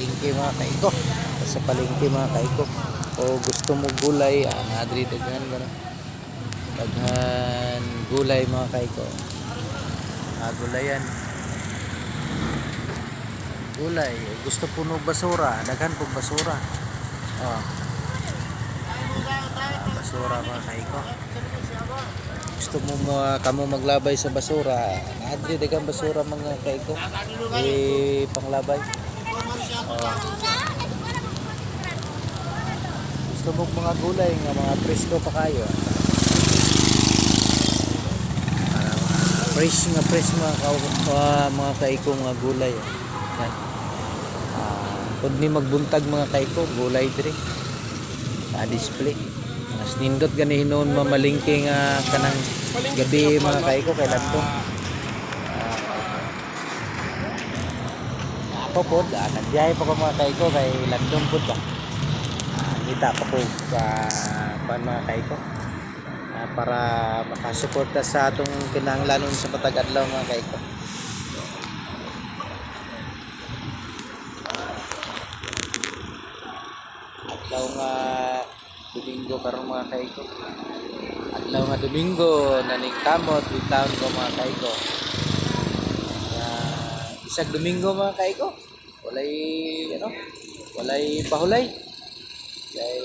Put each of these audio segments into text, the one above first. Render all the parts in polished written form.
palengke mga kaiko. Sa palengke mga kaiko. O gusto mo gulay, nadri daghan gano. Daghan gulay mga kaiko. Gulayan. Gulay, gusto puno basura, daghan pug basura. Oh, basura mga kaiko. Gusto mo kamo maglabay sa basura, nadri daghang basura mga kaiko. Panglabay. Oh. Gusto mo mga gulay nga mga presko pa kayo. Fresh mga kaiko mga gulay. Yan. Pag ni magbuntag mga kaiko, gulay diri. Display. Mas nindot gani hinon mamalingke nga kanang gabi mga kaiko kay landong. Ako pod, nagbiyahe pa ko mga kaiko kay landong pod ba. Kita pa ko mga kaiko. Para makasuporta sa atong kinahanglanon sa matag adlaw mga kaiko. Adlaw nga Domingo karon mga kaiko. Adlaw nga Domingo naning kamot with town ko mga kaiko. Isag Domingo mga kaiko. Walay pahulay. Kay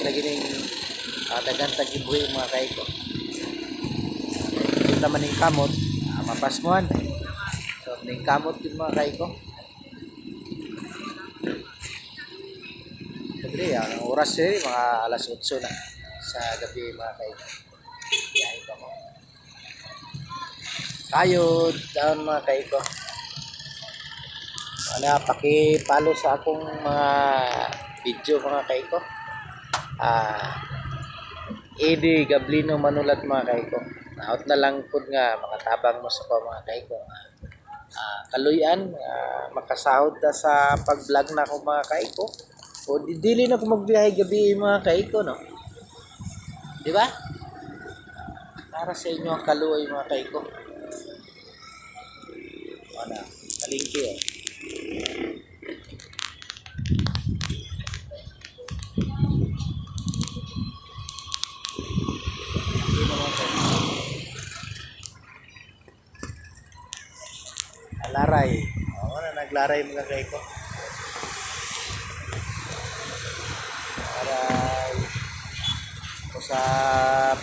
sa gining daghan tagibuhi mga kaiko. Kita man ning kamot, mapasmuhan. So ning kamot yung mga kaiko. Sabi ang oras mga alas 8 na sa gabi mga kaiko. Biyahe pa mo. Kayod down mga kaiko. Paki-follow sa akong mga video mga kaiko. Edi Gablino Manulat mga kaiko. Naot na lang pud nga makatabang mo sa mga kaiko. Kaluyan makasahod ta sa pag-vlog na ko mga kaiko. O dili na ko magbiyahe gabi mga kaiko no. Di ba? Para sa inyo ang kaluoy mga kaiko. Palengke eh. Laray. Naglaray mga kaiko. Laray. O sa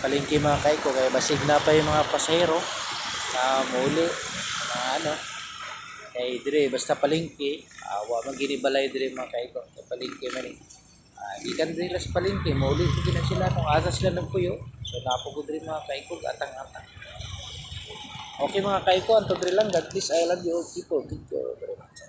palengke mga kaiko kaya basig na pa yung mga pasahero na muli na kay dire basta palengke wa man gini balay dire mga kaiko sa palengke man gikan dire sa palengke muli na sila kung asa sila nagpuyo so napugod dire mga kaiko atang-atang. Okay mga kaiko, anto dire lang. God bless, I love you all people. Thank you very much.